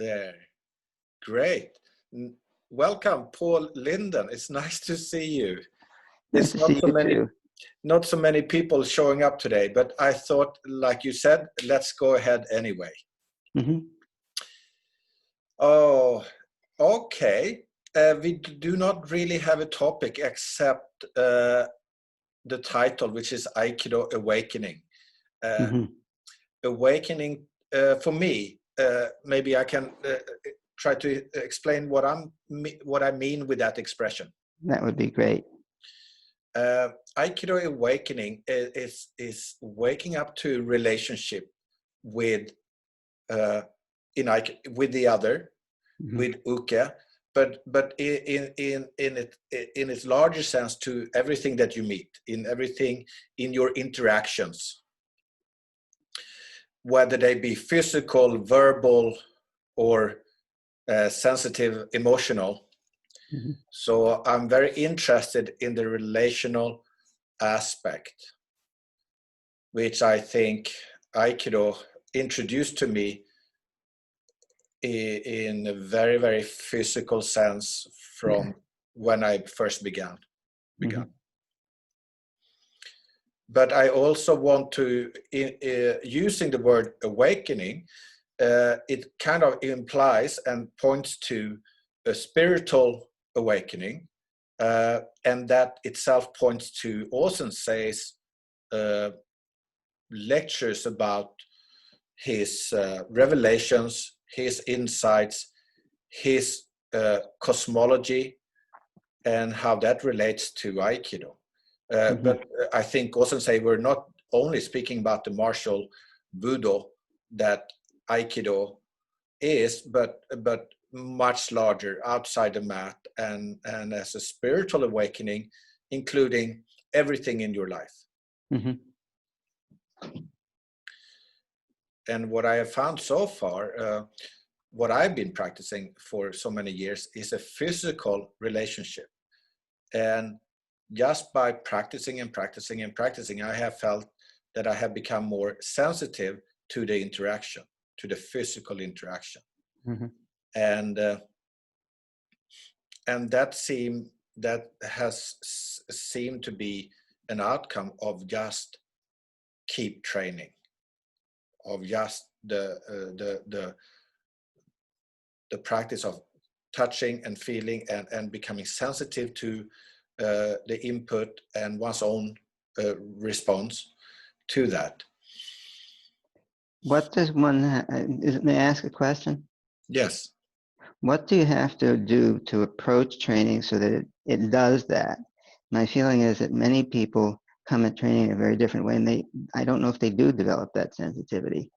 there. Great. Welcome, Paul Linden. It's nice to see you. Nice It's to see you too. not so many people showing up today, but I thought, like you said, let's go ahead anyway. Mm-hmm. Oh, okay. We do not really have a topic except the title, which is Aikido Awakening. Awakening, for me, maybe I can try to explain what I mean with that expression. That would be great. Aikido Awakening is waking up to relationship with with the other, with uke, but in its larger sense to everything that you meet, in your interactions, whether they be physical, verbal, or sensitive, emotional. So I'm very interested in the relational aspect, which I think Aikido introduced to me in a very, very physical sense from when I first began. But I also want to, using the word awakening, it kind of implies and points to a spiritual awakening, and that itself points to O Sensei's lectures about his revelations, his insights, his cosmology, and how that relates to Aikido. But I think O Sensei were not only speaking about the martial Budo that Aikido is, but much larger, outside the mat, and as a spiritual awakening, including everything in your life. And what I have found so far, what I've been practicing for so many years, is a physical relationship. And just by practicing and practicing and practicing, I have felt that I have become more sensitive to the interaction, to the physical interaction. And that has seemed to be an outcome of just keep training, of just the practice of touching and feeling and becoming sensitive to the input and one's own response to that. What does one, may I ask a question? Yes. What do you have to do to approach training so that it does that? My feeling is that many people come at training in a very different way, and I don't know if they do develop that sensitivity.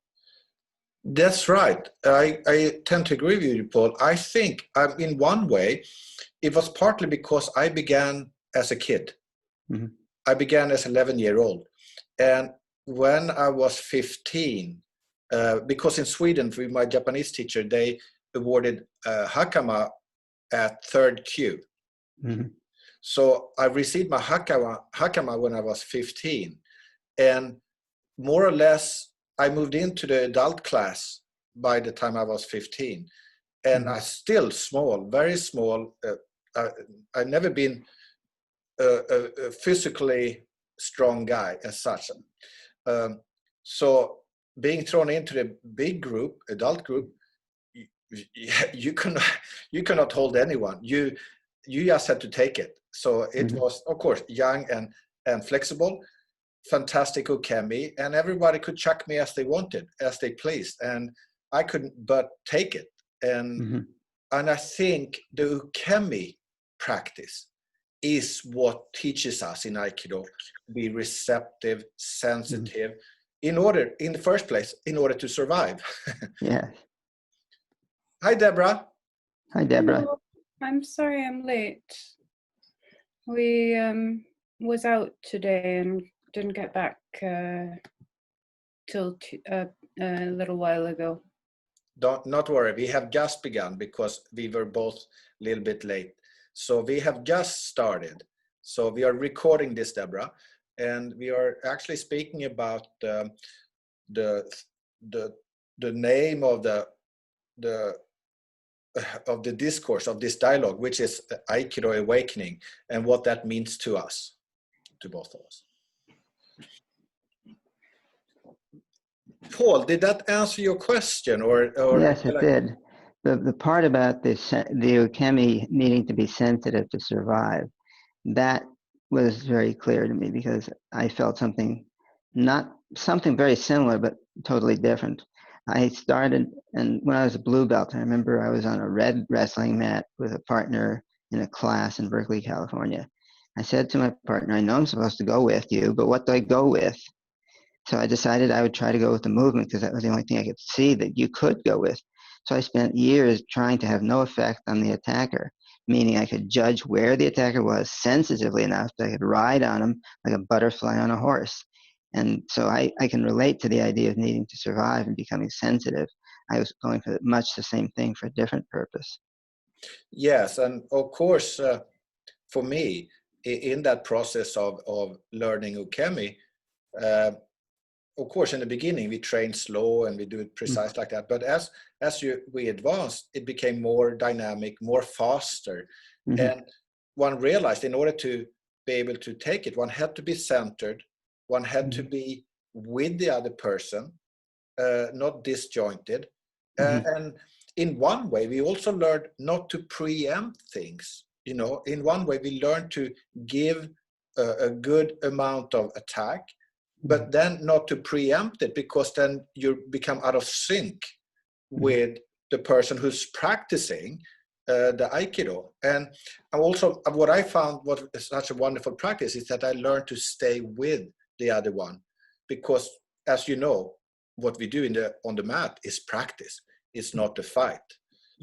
That's right. I tend to agree with you, Paul. I think in one way, it was partly because I began as a kid. I began as an 11-year-old. And when I was 15, because in Sweden, with my Japanese teacher, they awarded hakama at third kyu. So I received my hakama when I was 15. And more or less, I moved into the adult class by the time I was 15. And I still small, very small. I've never been a physically strong guy as such. So being thrown into the big group, adult group, you cannot hold anyone. You just had to take it. So it was, of course, young and flexible, fantastic ukemi, and everybody could chuck me as they wanted, as they pleased, and I couldn't but take it. And I think the ukemi practice is what teaches us in Aikido to be receptive, sensitive, in the first place, in order to survive. Yeah. Hi, Deborah. Hi, Deborah. Hello. I'm sorry I'm late. We was out today and didn't get back till a little while ago. Not worry, we have just begun because we were both a little bit late. So we have just started. So we are recording this, Deborah, and we are actually speaking about the name of the of the discourse, of this dialogue, which is Aikido awakening, and what that means to us, to both of us. Paul, did that answer your question? Or yes, it did. The part about the ukemi needing to be sensitive to survive, that was very clear to me, because I felt something very similar, but totally different. I started, and when I was a blue belt, I remember I was on a red wrestling mat with a partner in a class in Berkeley, California. I said to my partner, I know I'm supposed to go with you, but what do I go with? So I decided I would try to go with the movement, because that was the only thing I could see that you could go with. So I spent years trying to have no effect on the attacker, meaning I could judge where the attacker was sensitively enough that I could ride on him like a butterfly on a horse. And so I can relate to the idea of needing to survive and becoming sensitive. I was going for much the same thing for a different purpose. Yes, and of course, for me, in that process of learning ukemi, of course, in the beginning, we train slow and we do it precise like that. But as we advanced, it became more dynamic, more faster. And one realized in order to be able to take it, one had to be centered. One had to be with the other person, not disjointed. And in one way, we also learned not to preempt things. You know, in one way, we learned to give a good amount of attack, but then not to preempt it, because then you become out of sync with the person who's practicing the Aikido. And also what I found was such a wonderful practice is that I learned to stay with the other one, because as you know, what we do on the mat is practice. It's not a fight.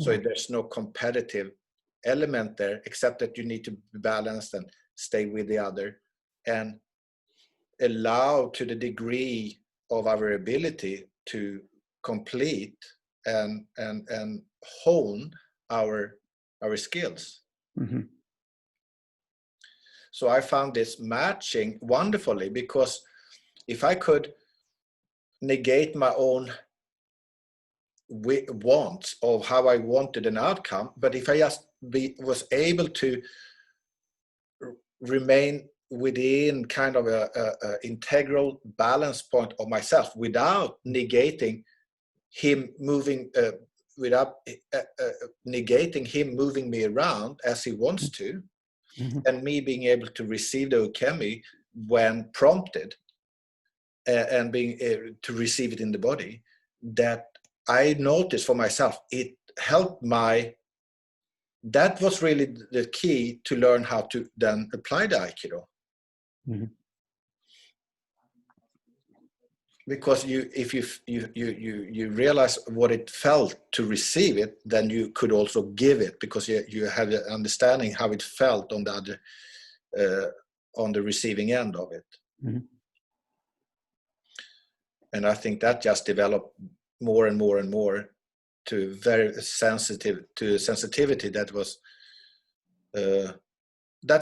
So there's no competitive element there, except that you need to be balanced and stay with the other and allow to the degree of our ability to complete and hone our skills. So I found this matching wonderfully, because if I could negate my own wants of how I wanted an outcome, but if I just was able to remain within kind of a integral balance point of myself without negating him moving, without negating him moving me around as he wants to, and me being able to receive the ukemi when prompted, and being able to receive it in the body, that I noticed for myself, it helped that was really the key to learn how to then apply the Aikido. Because if you realize what it felt to receive it, then you could also give it, because you had an understanding how it felt on the other, on the receiving end of it. And I think that just developed more and more and more to very sensitivity that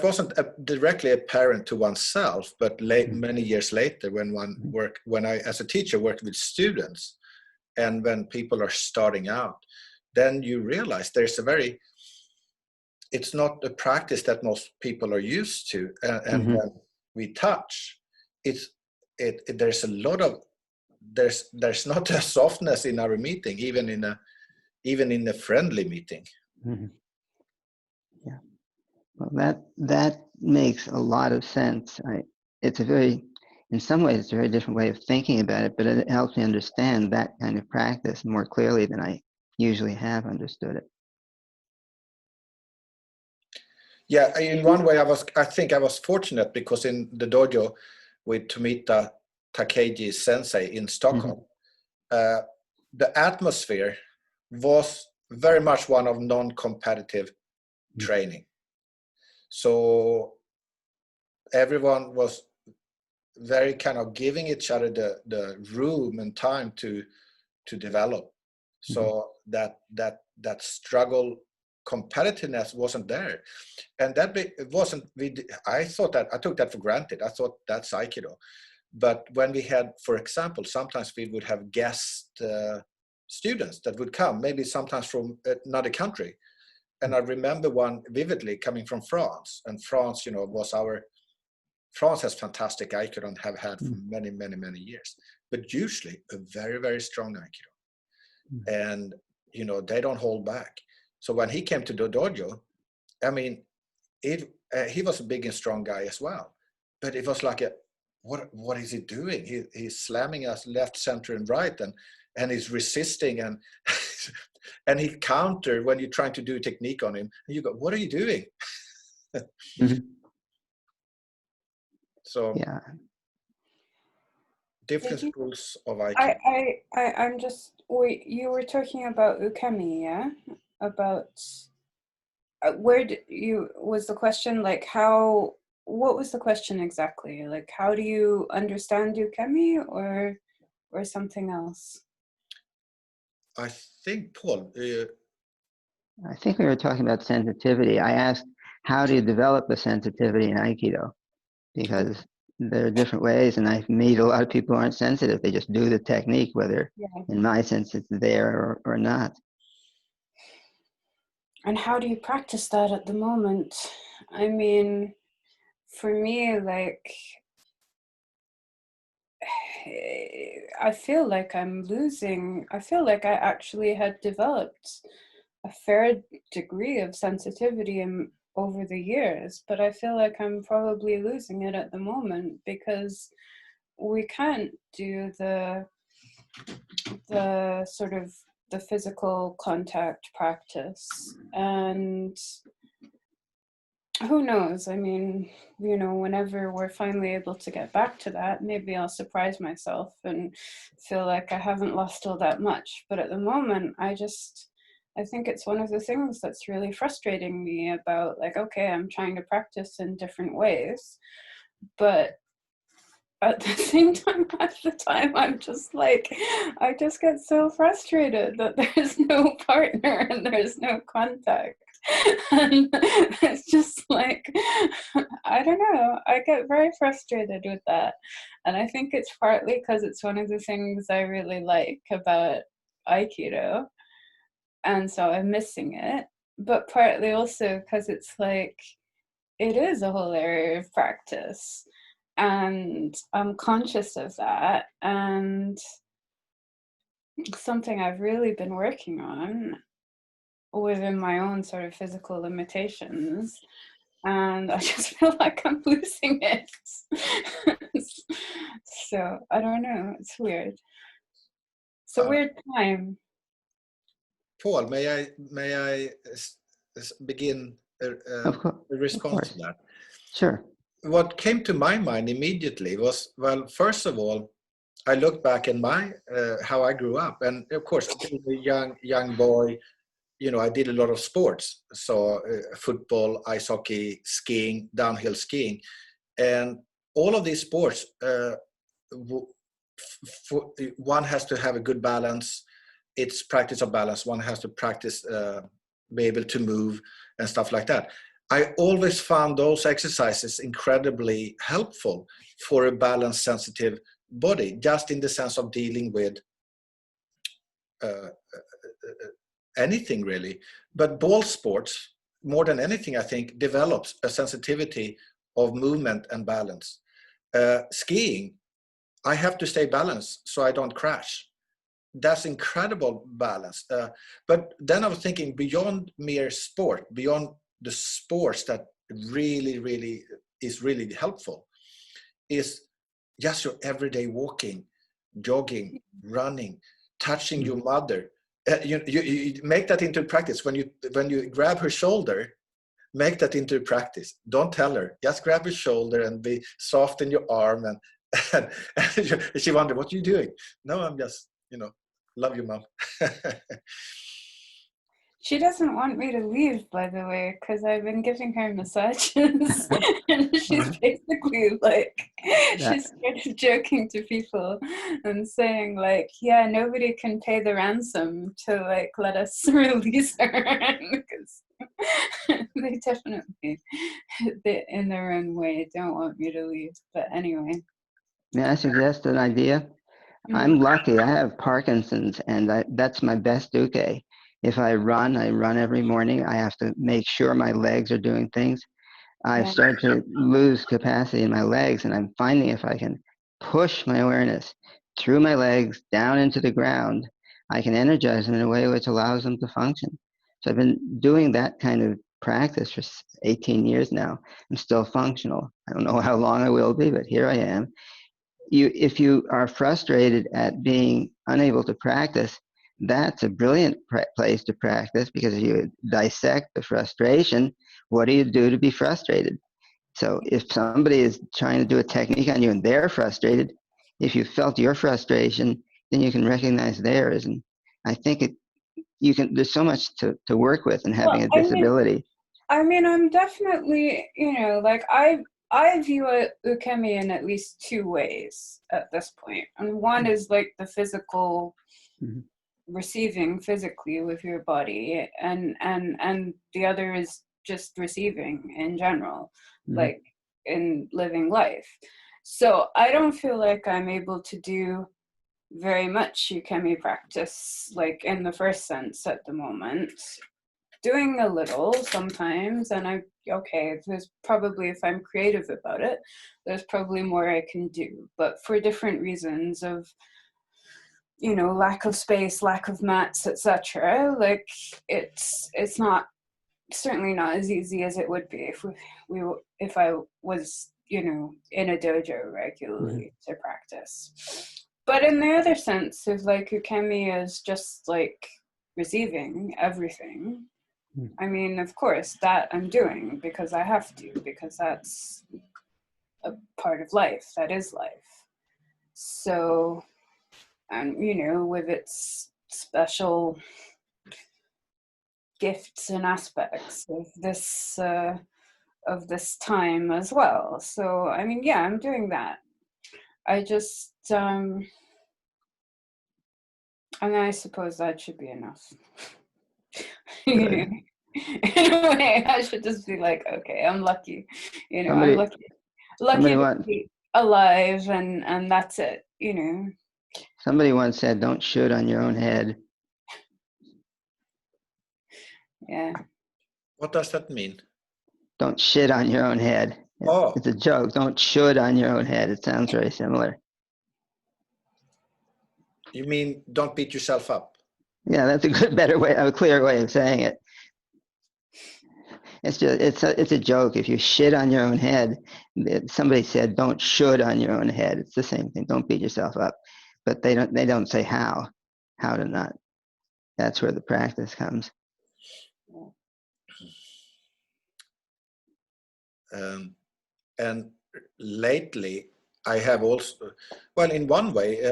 wasn't directly apparent to oneself, but many years later, when I as a teacher worked with students, and when people are starting out, then you realize it's not a practice that most people are used to, and when we touch, there's a lot of there's not a softness in our meeting, even in a friendly meeting. Yeah. Well, that makes a lot of sense. In some ways, it's a very different way of thinking about it, but it helps me understand that kind of practice more clearly than I usually have understood it. Yeah, in one way, I think I was fortunate, because in the dojo with Tomita Takeji Sensei in Stockholm, the atmosphere was very much one of non-competitive training. So everyone was very kind of giving each other the room and time to develop. So that struggle, competitiveness wasn't there, and it wasn't. I thought that, I took that for granted. I thought that's Aikido. But when we had, for example, sometimes we would have guest students that would come, maybe sometimes from another country. And I remember one vividly coming from France. And France, you know, France has fantastic Aikido and have had for many, many, many years. But usually a very, very strong Aikido. And, you know, they don't hold back. So when he came to the dojo, I mean, he was a big and strong guy as well. But it was like, what is he doing? He's slamming us left, center, and right. And he's resisting. And and he countered when you're trying to do a technique on him. And you go, what are you doing? So yeah. Different schools of Aikido. I'm just, you were talking about ukemi, yeah? About where was the question, like what was the question exactly? Like, how do you understand ukemi or something else? I think, Paul, I think we were talking about sensitivity. I asked, how do you develop a sensitivity in Aikido? Because there are different ways, and I've meet a lot of people who aren't sensitive. They just do the technique, whether in my sense it's there or not. And how do you practice that at the moment? I mean, for me, like, I feel like I'm losing. I feel like I actually had developed a fair degree of sensitivity over the years, but I feel like I'm probably losing it at the moment because we can't do the sort of the physical contact practice. And who knows? I mean, you know, whenever we're finally able to get back to that, maybe I'll surprise myself and feel like I haven't lost all that much. But at the moment, I think it's one of the things that's really frustrating me about, like, okay, I'm trying to practice in different ways, but at the same time, half the time, I'm just like, I just get so frustrated that there's no partner and there's no contact. And it's just like, I don't know, I get very frustrated with that. And I think it's partly because it's one of the things I really like about Aikido. And so I'm missing it. But partly also because it's like, it is a whole area of practice. And I'm conscious of that. And something I've really been working on within my own sort of physical limitations. And I just feel like I'm losing it. So I don't know, it's weird. It's a weird time. Paul, may I begin a response to that? Sure. What came to my mind immediately was, well, first of all, I looked back in my how I grew up, and of course, being a young boy, you know, I did a lot of sports, so football, ice hockey, skiing, downhill skiing, and all of these sports, one has to have a good balance. It's practice of balance. One has to practice, be able to move and stuff like that. I always found those exercises incredibly helpful for a balanced, sensitive body, just in the sense of dealing with anything really. But ball sports, more than anything, I think, develops a sensitivity of movement and balance. Skiing, I have to stay balanced so I don't crash. That's incredible balance. But then I was thinking beyond mere sport, beyond the sports that really is really helpful, is just your everyday walking, jogging, running, touching your mother. You make that into practice. When you grab her shoulder, make that into practice. Don't tell her. Just grab her shoulder and be soft in your arm. And she wondered, what are you doing? No, I'm just, love you, Mom. She doesn't want me to leave, by the way, because I've been giving her massages. And she's basically like, she started joking to people and saying like, yeah, nobody can pay the ransom to like let us release her. Because they definitely, in their own way, don't want me to leave. But anyway. May I suggest an idea? I'm lucky. I have Parkinson's, and that's my best uke. If I run every morning. I have to make sure my legs are doing things. I've Yeah. started to lose capacity in my legs, and I'm finding if I can push my awareness through my legs down into the ground, I can energize them in a way which allows them to function. So I've been doing that kind of practice for 18 years now. I'm still functional. I don't know how long I will be, but here I am. If you are frustrated at being unable to practice, that's a brilliant place to practice, because if you dissect the frustration, what do you do to be frustrated? So if somebody is trying to do a technique on you and they're frustrated, if you felt your frustration, then you can recognize theirs. And I think there's so much to work with in having a disability. I'm definitely, like I view ukemi in at least two ways at this point. And one is like the physical receiving physically with your body, and the other is just receiving in general, like in living life. So I don't feel like I'm able to do very much ukemi practice, like in the first sense at the moment. Doing a little sometimes, and there's probably, if I'm creative about it, there's probably more I can do, but for different reasons of, lack of space, lack of mats, etc. Like it's not, certainly not as easy as it would be if I was, in a dojo regularly to practice. But in the other sense, if like ukemi is just like receiving everything, I mean, of course, that I'm doing because I have to, because that's a part of life. That is life. So, and with its special gifts and aspects of this time as well. So, I mean, yeah, I'm doing that. I just, and I suppose that should be enough. In a way, I should just be like, okay, I'm lucky. I'm lucky to be alive, and that's it. Somebody once said, "Don't shoot on your own head." Yeah. What does that mean? Don't shit on your own head. It's a joke. Don't should on your own head. It sounds very similar. You mean don't beat yourself up? Yeah, that's a clear way of saying it. It's a joke. If you shit on your own head, somebody said don't should on your own head. It's the same thing. Don't beat yourself up, but they don't say how to not. That's where the practice comes. And lately, I have also, well, in one way,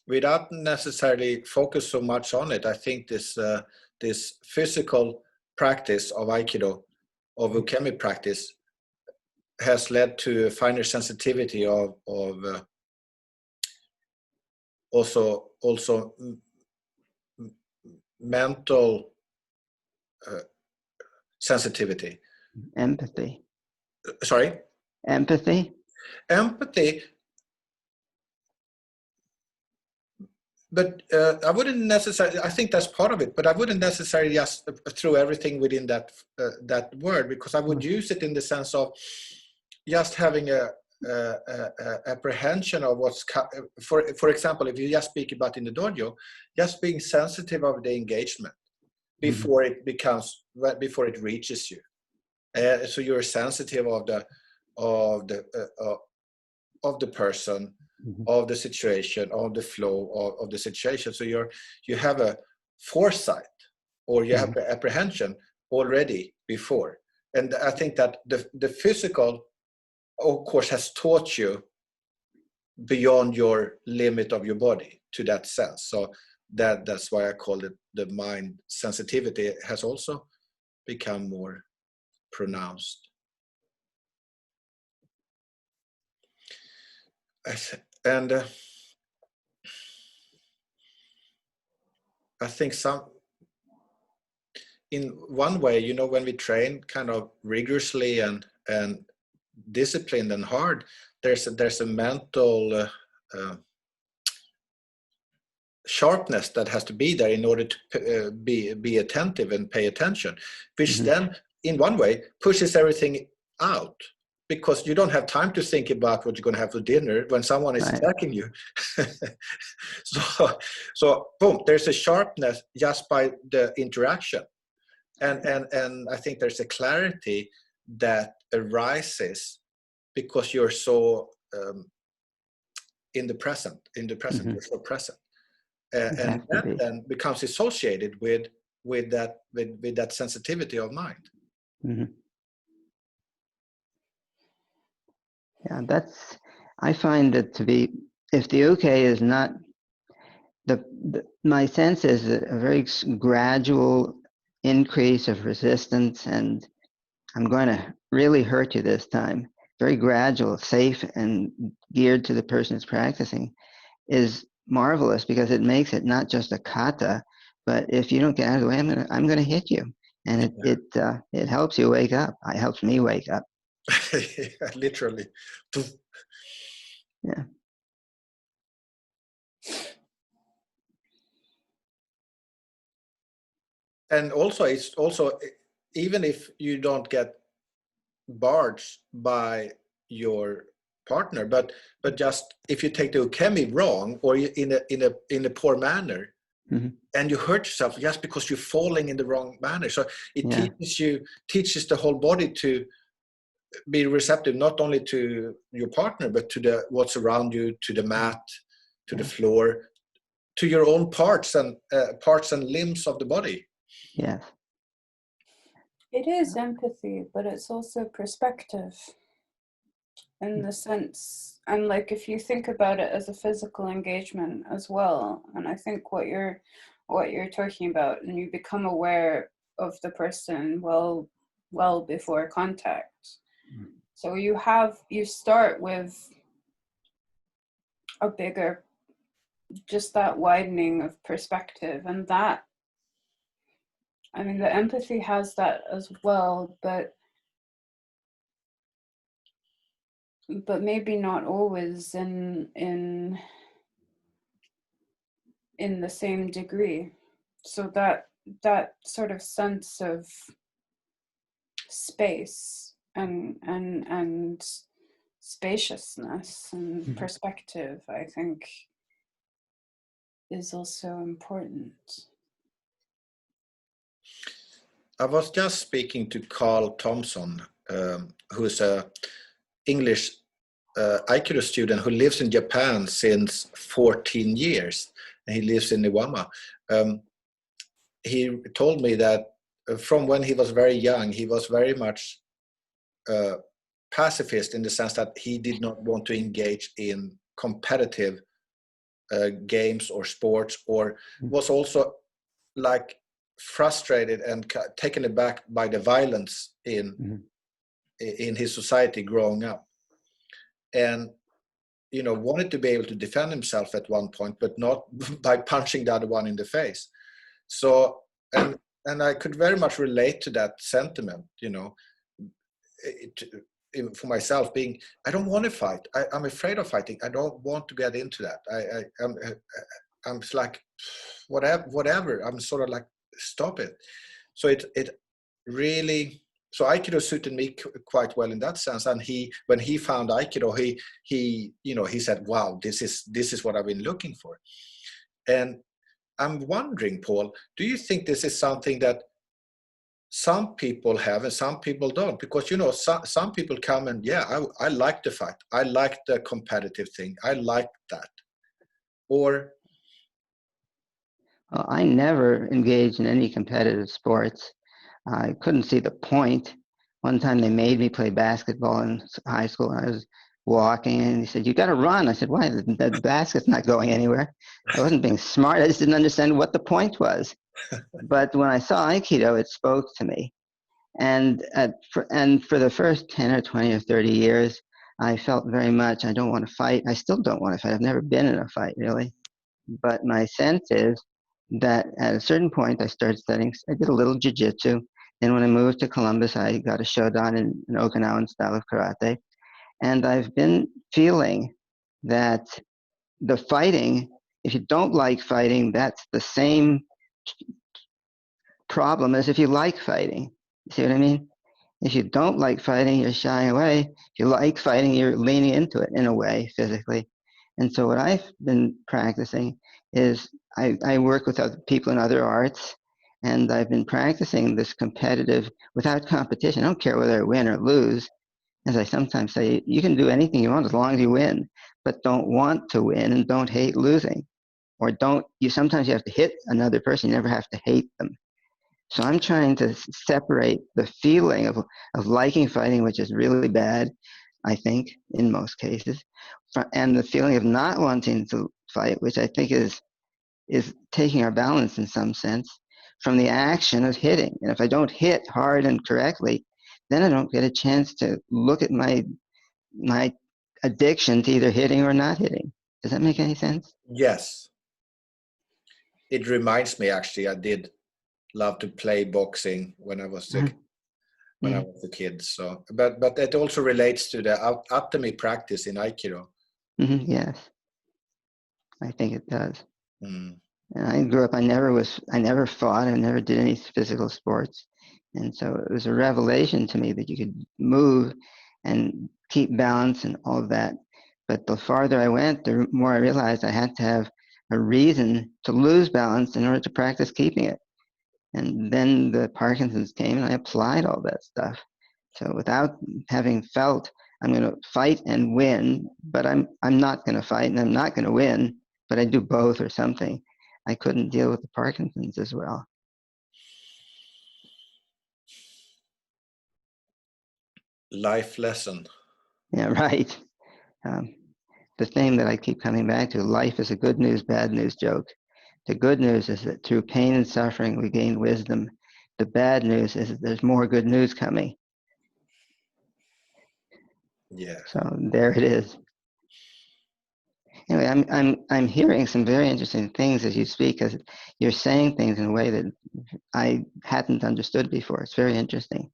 without necessarily focus so much on it, I think this physical practice of Aikido, of ukemi practice, has led to a finer sensitivity of also mental sensitivity. Empathy. Sorry? Empathy. But I wouldn't necessarily, I think that's part of it, but I wouldn't necessarily just throw everything within that word, because I would use it in the sense of just having a apprehension of what's, for example, if you just speak about in the dojo, just being sensitive of the engagement before it reaches you. So you're sensitive of the person, of the situation, of the flow of the situation. So you have a foresight, or you have apprehension already before. And I think that the physical, of course, has taught you beyond your limit of your body to that sense. So that's why I call it the mind sensitivity. It has also become more pronounced. And I think in one way, when we train kind of rigorously and disciplined and hard, there's a mental sharpness that has to be there in order to be attentive and pay attention, which then in one way pushes everything out, because you don't have time to think about what you're going to have for dinner when someone is attacking you. So boom, there's a sharpness just by the interaction, and I think there's a clarity that arises because you're so in the present, you're so present. And that then becomes associated with that sensitivity of mind. Yeah, I find it to be, if the uke is not, my sense is a very gradual increase of resistance, and I'm going to really hurt you this time. Very gradual, safe, and geared to the person who's practicing is marvelous, because it makes it not just a kata, but if you don't get out of the way, I'm gonna hit you, and it helps you wake up. It helps me wake up. Literally. Yeah. And also, it's also, even if you don't get barged by your partner, but just if you take the ukemi wrong, or in a poor manner, and you hurt yourself just because you're falling in the wrong manner. So it teaches the whole body to be receptive, not only to your partner, but to what's around you, to the mat, to the floor, to your own parts and limbs of the body. Yes. It is empathy, but it's also perspective, in the sense, and like if you think about it as a physical engagement as well, and I think what you're talking about, and you become aware of the person well before contact. So you start with a bigger, just that widening of perspective, and that, I mean, the empathy has that as well, but maybe not always in the same degree. So that sort of sense of space and spaciousness and perspective, I think, is also important. I was just speaking to Carl Thompson, who is a English Aikido student who lives in Japan since 14 years, and he lives in Iwama. He told me that from when he was very young, he was very much pacifist, in the sense that he did not want to engage in competitive games or sports, or was also like frustrated and taken aback by the violence in his society growing up, and wanted to be able to defend himself at one point, but not by punching the other one in the face. So and I could very much relate to that sentiment, for myself, being, I don't want to fight. I'm afraid of fighting. I don't want to get into that. I'm like, whatever. I'm sort of like, stop it. So it really, so Aikido suited me quite well in that sense. And when he found Aikido, he said, wow, this is what I've been looking for. And I'm wondering, Paul, do you think this is something that some people have and some people don't? Because some people come and I like the fight, I like the competitive thing, I like that. Or well, I never engaged in any competitive sports. I couldn't see the point. One time they made me play basketball in high school. I was walking and he said, you got to run. I said, why? The basket's not going anywhere. I wasn't being smart. I just didn't understand what the point was. But when I saw Aikido, it spoke to me. And for the first 10 or 20 or 30 years, I felt very much, I don't want to fight. I still don't want to fight. I've never been in a fight, really. But my sense is that at a certain point, I started studying. I did a little jiu-jitsu. And when I moved to Columbus, I got a shodan in an Okinawan style of karate. And I've been feeling that the fighting if you don't like fighting, that's the same problem as if you like fighting. You see what I mean? If you don't like fighting, you're shying away. If you like fighting, you're leaning into it in a way, physically. And so what I've been practicing is I work with other people in other arts, and I've been practicing this competitive, without competition. I don't care whether I win or lose. As I sometimes say, you can do anything you want as long as you win, but don't want to win and don't hate losing. Or sometimes you have to hit another person, you never have to hate them. So I'm trying to separate the feeling of liking fighting, which is really bad, I think, in most cases, and the feeling of not wanting to fight, which I think is taking our balance in some sense, from the action of hitting. And if I don't hit hard and correctly, then I don't get a chance to look at my addiction to either hitting or not hitting. Does that make any sense? Yes. It reminds me, actually, I did love to play boxing when I was a kid. So, but it also relates to the atomy practice in Aikido. Yes, I think it does. Mm. And I grew up. I never fought. I never did any physical sports, and so it was a revelation to me that you could move and keep balance and all of that. But the farther I went, the more I realized I had to have a reason to lose balance in order to practice keeping it. And then the Parkinson's came, and I applied all that stuff. So without having felt I'm going to fight and win, but I'm not going to fight and I'm not going to win, but I do both or something, I couldn't deal with the Parkinson's as well. Life lesson. Yeah, right. The thing that I keep coming back to, life is a good news, bad news joke. The good news is that through pain and suffering, we gain wisdom. The bad news is that there's more good news coming. Yeah. So there it is. Anyway, I'm hearing some very interesting things as you speak, because you're saying things in a way that I hadn't understood before. It's very interesting.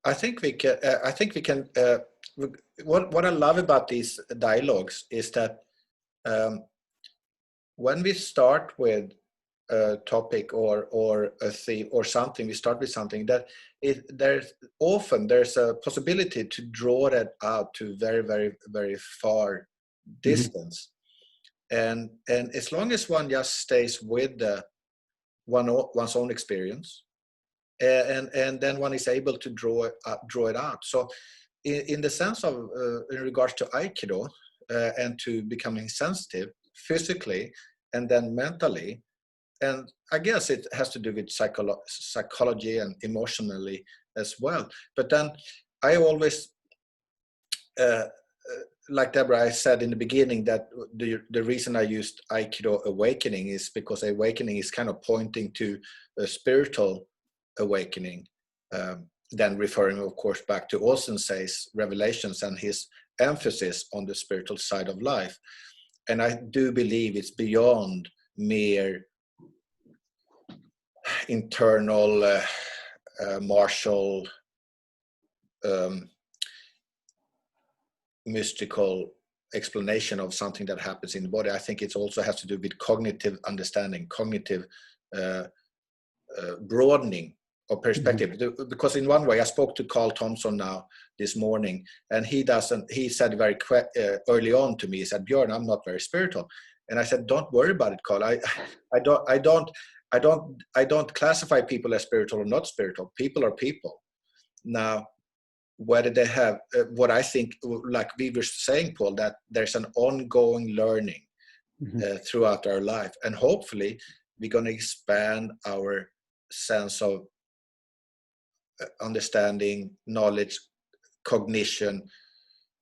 I think we can. What I love about these dialogues is that when we start with a topic or a theme or something, we start with something that there's a possibility to draw that out to very, very, very far distance. And as long as one just stays with one's own experience, and then one is able to draw it out. So in the sense of in regards to Aikido and to becoming sensitive physically and then mentally, and I guess it has to do with psychology and emotionally as well. But then I always like Deborah, I said in the beginning that the reason I used Aikido awakening is because awakening is kind of pointing to a spiritual awakening, then referring, of course, back to O Sensei's revelations and his emphasis on the spiritual side of life. And I do believe it's beyond mere internal martial mystical explanation of something that happens in the body. I think it also has to do with cognitive understanding, cognitive broadening of perspective. Because in one way, I spoke to Carl Thompson now this morning, and he said very early on to me, he said, Björn, I'm not very spiritual. And I said, don't worry about it, Carl. I don't classify people as spiritual or not spiritual. People are people. Now, whether they have what I think, like we were saying, Paul, that there's an ongoing learning throughout our life, and hopefully we're going to expand our sense of understanding, knowledge, cognition,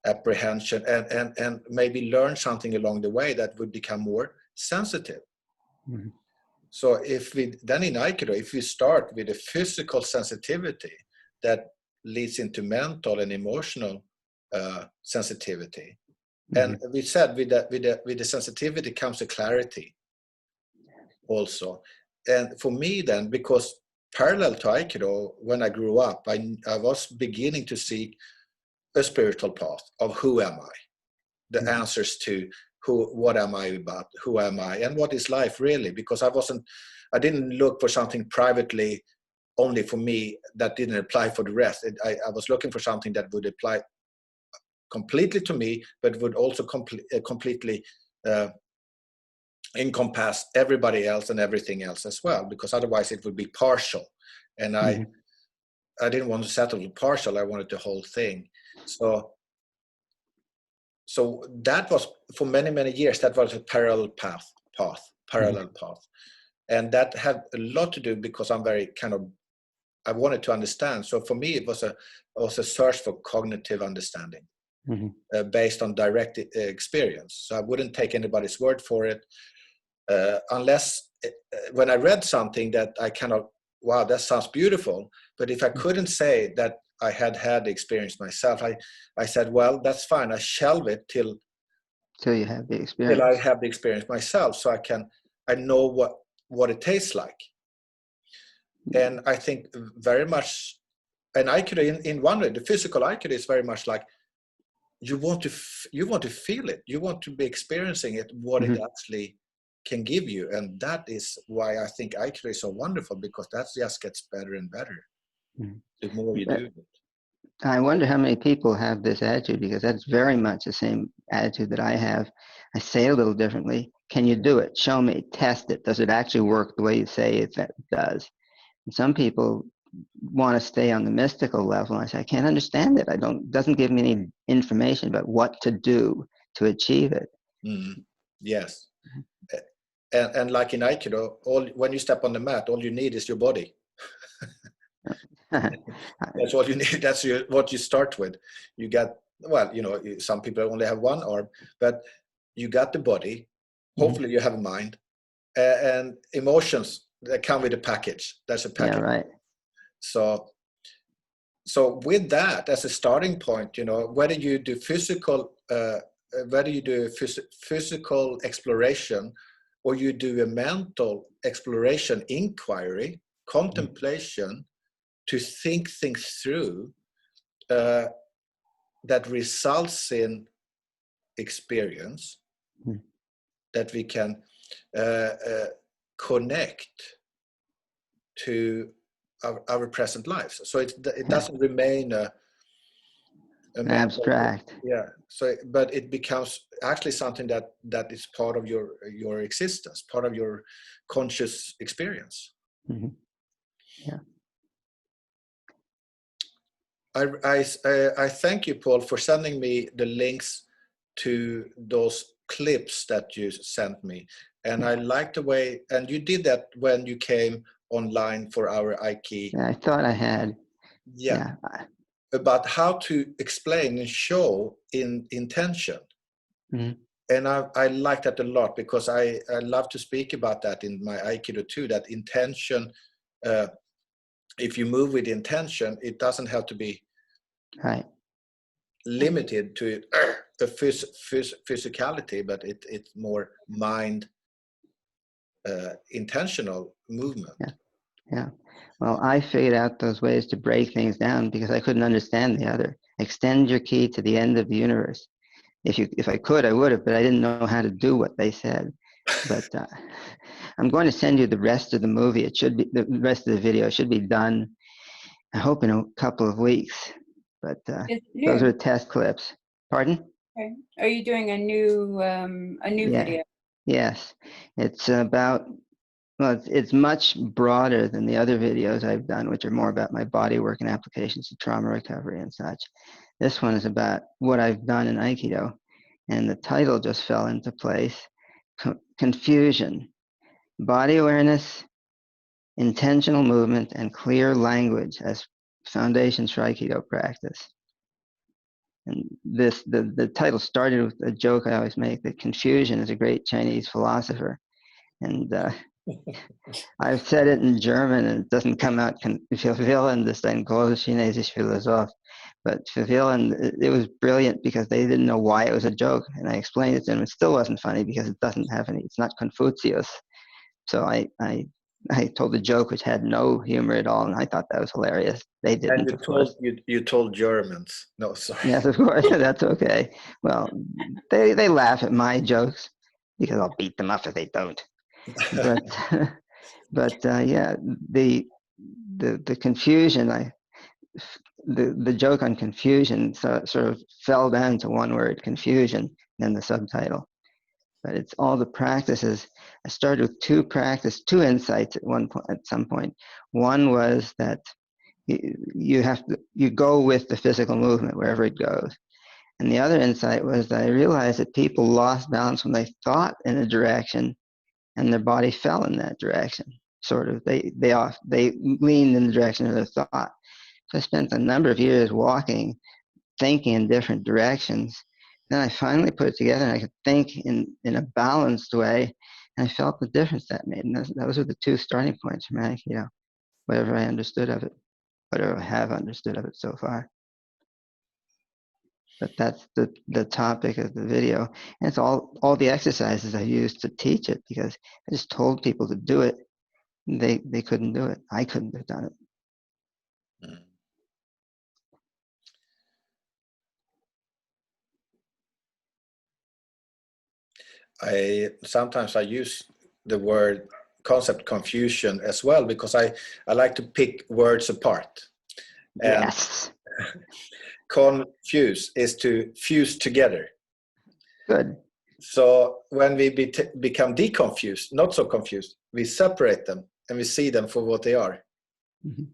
apprehension, and maybe learn something along the way that would become more sensitive. So if we then in Aikido, if we start with a physical sensitivity that leads into mental and emotional sensitivity, and we said with the sensitivity comes a clarity also. And for me then, because parallel to Aikido, when I grew up, I was beginning to seek a spiritual path of who am I. the answers to what am I about, who am I, and what is life really, because I didn't look for something privately only for me that didn't apply for the rest. I was looking for something that would apply completely to me, but would also completely encompass everybody else and everything else as well, because otherwise it would be partial, and I didn't want to settle for partial. I wanted the whole thing. So that was, for many years, that was a parallel path, and that had a lot to do because I'm very I wanted to understand. So for me, it was a search for cognitive understanding based on direct experience. So I wouldn't take anybody's word for it unless when I read something that I wow, that sounds beautiful. But if I couldn't say that I had the experience myself, I said, well, that's fine. I shelve it till you have the experience. Till I have the experience myself, so I know what it tastes like. And I think very much, and Aikido in one way, the physical Aikido is very much like you want to feel it. You want to be experiencing it, what it actually can give you, and that is why I think Aikido is so wonderful, because that just gets better and better the more you do it. I wonder how many people have this attitude, because that's very much the same attitude that I have. I say it a little differently. Can you do it? Show me. Test it. Does it actually work the way you say it does? And some people want to stay on the mystical level. And I say, I can't understand it. Doesn't give me any information about what to do to achieve it. Yes. And like in Aikido, when you step on the mat, all you need is your body. That's all you need. That's what you start with. You got, some people only have one arm, but you got the body. Hopefully you have a mind and emotions that come with a package. That's a package. Yeah, right. So with that as a starting point, whether you do physical exploration, or you do a mental exploration, inquiry, contemplation, to think things through, that results in experience that we can connect to our present lives. So it doesn't remain abstract. Yeah. So, but it becomes actually something that is part of your existence, part of your conscious experience. Yeah. I thank you, Paul, for sending me the links to those clips that you sent me, and I like the way. And you did that when you came online for our Aikido. Yeah, I thought I had. Yeah. About how to explain and show in intention. And I like that a lot, because I love to speak about that in my Aikido too, that intention, if you move with intention, it doesn't have to be limited to a physicality, but it's more mind intentional movement. Yeah. Well, I figured out those ways to break things down because I couldn't understand the other. Extend your ki to the end of the universe. If I could, I would have, but I didn't know how to do what they said. But I'm going to send you the rest of the movie. It should be the rest of the video. It should be done, I hope, in a couple of weeks. But those are test clips. Pardon? Okay. Are you doing a new video? Yes. It's about. Well, it's much broader than the other videos I've done, which are more about my body work and applications to trauma recovery and such. This one is about what I've done in Aikido, and the title just fell into place. Confusion, body awareness, intentional movement, and clear language as foundations for Aikido practice. And the title started with a joke I always make, that Confucian is a great Chinese philosopher. And I've said it in German, and it doesn't come out. Verwirrend ist ein großer chinesischer Philosoph. But verwirrend, it was brilliant because they didn't know why it was a joke, and I explained it to them. It still wasn't funny because it doesn't have any. It's not Confucius. So I I told a joke which had no humor at all, and I thought that was hilarious. They didn't, of course. You told Germans. No, sorry. Yes, of course. That's okay. Well, they laugh at my jokes because I'll beat them up if they don't. But yeah, the confusion, the joke on confusion sort of fell down to one word, confusion, in the subtitle. But it's all the practices. I started with two insights at some point. One was that you go with the physical movement wherever it goes. And the other insight was that I realized that people lost balance when they thought in a direction and their body fell in that direction. Sort of, they leaned in the direction of their thought. So I spent a number of years walking, thinking in different directions. Then I finally put it together and I could think in a balanced way, and I felt the difference that made. And those were the two starting points for Aikido, whatever I understood of it, whatever I have understood of it so far. But that's the topic of the video. And it's all the exercises I used to teach it, because I just told people to do it. They couldn't do it. I couldn't have done it. Sometimes I use the word concept confusion as well, because I like to pick words apart. And yes. Confuse is to fuse together. Good. So when we become deconfused, not so confused, we separate them and we see them for what they are. Mm-hmm.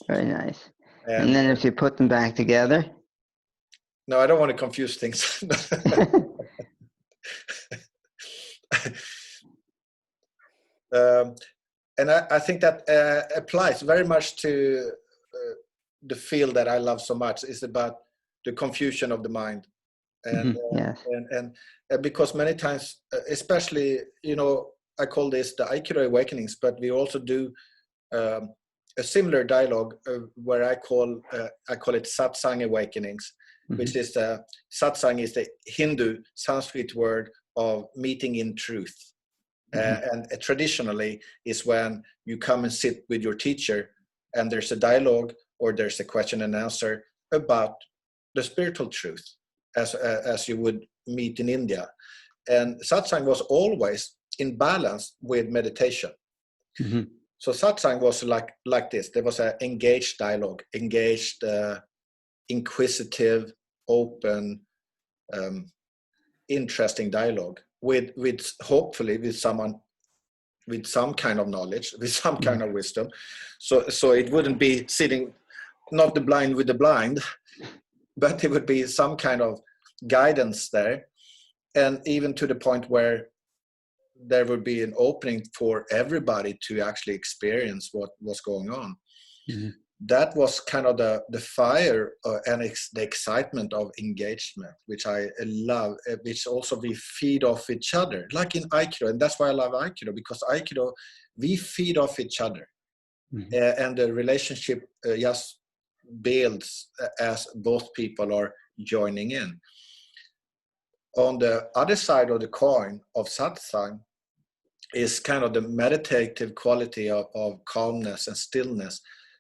Very nice. And then if you put them back together? No, I don't want to confuse things. And I think that applies very much to the field that I love so much. Is about the confusion of the mind. And, yes. and because many times, especially, I call this the Aikido awakenings, but we also do a similar dialogue where I call it satsang awakenings, which is satsang is the Hindu Sanskrit word of meeting in truth. And traditionally is when you come and sit with your teacher and there's a dialogue or there's a question and answer about the spiritual truth as you would meet in India. And satsang was always in balance with meditation. So satsang was like this. There was an engaged dialogue, engaged, inquisitive, open, interesting dialogue with hopefully with someone with some kind of knowledge, with some kind of wisdom. So it wouldn't be sitting, not the blind with the blind, but it would be some kind of guidance there. And even to the point where there would be an opening for everybody to actually experience what was going on. That was kind of the fire and the excitement of engagement, which I love, which also we feed off each other, like in Aikido. And that's why I love Aikido, because Aikido, we feed off each other. And the relationship just builds as both people are joining in. On the other side of the coin of satsang is kind of the meditative quality of calmness and stillness,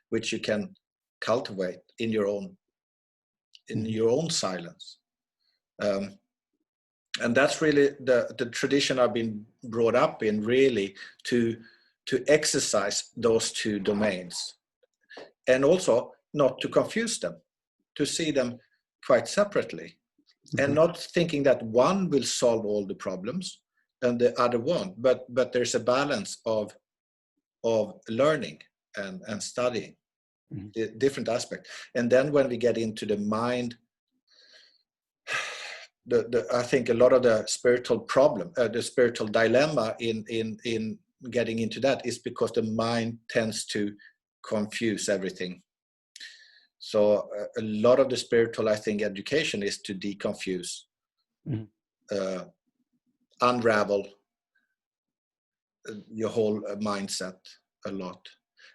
which you can cultivate in your own silence. And that's really the tradition I've been brought up in, really, to exercise those two domains. And also not to confuse them, to see them quite separately. And not thinking that one will solve all the problems and the other won't, but there's a balance of learning and studying the different aspects. And then when we get into the mind, I think a lot of the spiritual problem, the spiritual dilemma in getting into that is because the mind tends to confuse everything. So a lot of the spiritual, I think, education is to deconfuse, unravel your whole mindset a lot.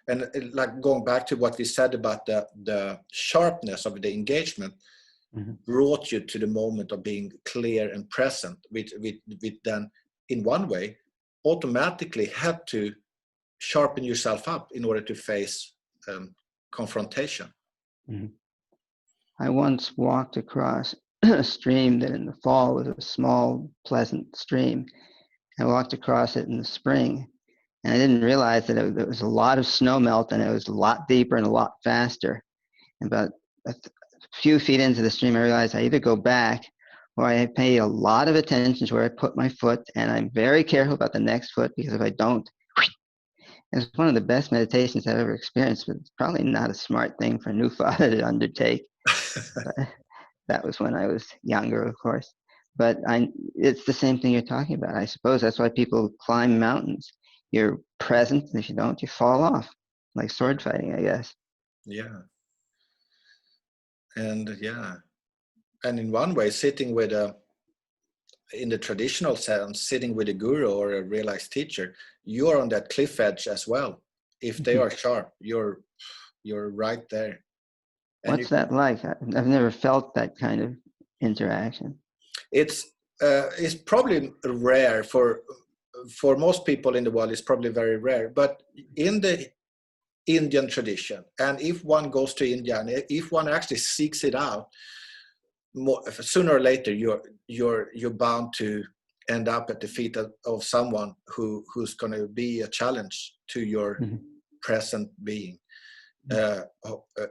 And like going back to what we said about the sharpness of the engagement, brought you to the moment of being clear and present, which then in one way automatically had to sharpen yourself up in order to face confrontation. Mm-hmm. I once walked across a stream that in the fall was a small, pleasant stream. I walked across it in the spring, and I didn't realize that there was a lot of snow melt, and it was a lot deeper and a lot faster. And about a few feet into the stream, I realized I either go back or I pay a lot of attention to where I put my foot, and I'm very careful about the next foot, because if I don't, it's one of the best meditations I've ever experienced, but it's probably not a smart thing for a new father to undertake. That was when I was younger, of course. But it's the same thing you're talking about. I suppose that's why people climb mountains. You're present, and if you don't, you fall off, like sword fighting, I guess. Yeah. And in one way, sitting with in the traditional sense, sitting with a guru or a realized teacher, you're on that cliff edge as well. If they are sharp, you're right there. And what's that like? I've never felt that kind of interaction. It's probably rare for most people in the world. It's probably very rare, but in the Indian tradition, and if one goes to India, and if one actually seeks it out, sooner or later you're bound to end up at the feet of someone who's going to be a challenge to your present being.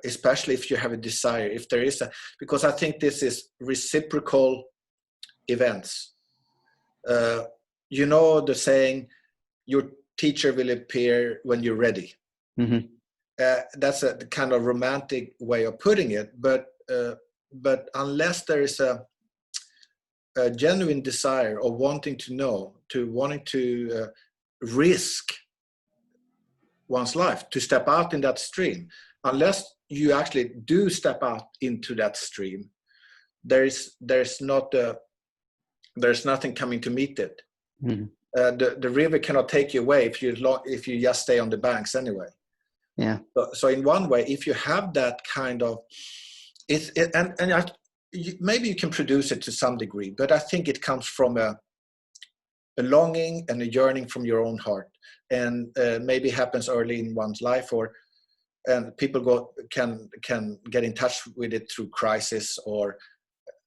Especially if you have a desire, if there is because I think this is reciprocal events. You know the saying, your teacher will appear when you're ready. That's a kind of romantic way of putting it, but unless there is a genuine desire of wanting to know, wanting to risk one's life, to step out in that stream, unless you actually do step out into that stream, there's nothing coming to meet it. The river cannot take you away if you just stay on the banks anyway. Yeah. So in one way, if you have that kind of, maybe you can produce it to some degree, but I think it comes from a longing and a yearning from your own heart, and maybe happens early in one's life, and people can get in touch with it through crisis or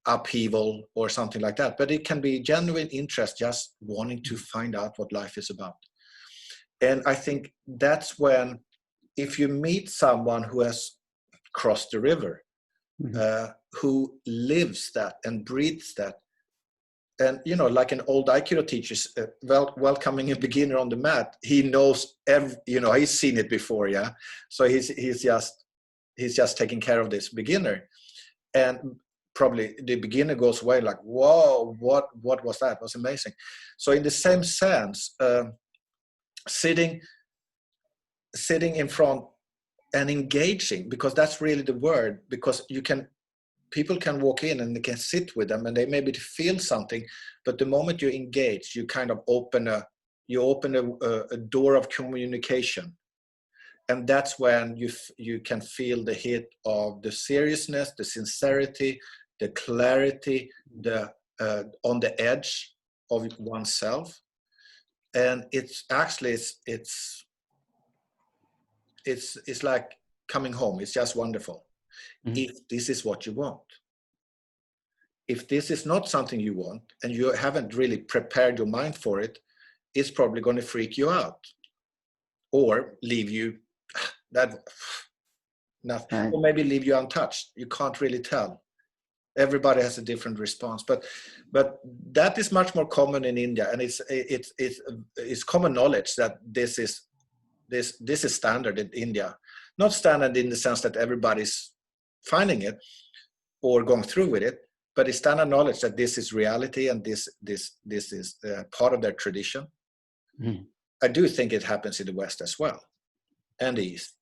upheaval or something like that. But it can be genuine interest, just wanting to find out what life is about. And I think that's when, if you meet someone who has crossed the river, who lives that and breathes that, and like an old Aikido teacher welcoming a beginner on the mat, he knows he's seen it before, so he's just taking care of this beginner, and probably the beginner goes away like, whoa, what was that? It was amazing. So in the same sense, sitting in front and engaging, because that's really the word, because people can walk in and they can sit with them and they maybe feel something, but the moment you engage, you kind of open a door of communication, and that's when you can feel the hit of the seriousness, the sincerity, the clarity, the on the edge of oneself. And it's actually it's like coming home. It's just wonderful. If this is what you want. If this is not something you want and you haven't really prepared your mind for it, it's probably going to freak you out or leave you nothing, right. Or maybe leave you untouched. You can't really tell. Everybody has a different response, but that is much more common in India, and it's common knowledge that this is standard in India. Not standard in the sense that everybody's finding it or going through with it, but it's standard knowledge that this is reality and this is part of their tradition. I do think it happens in the West as well, and the East.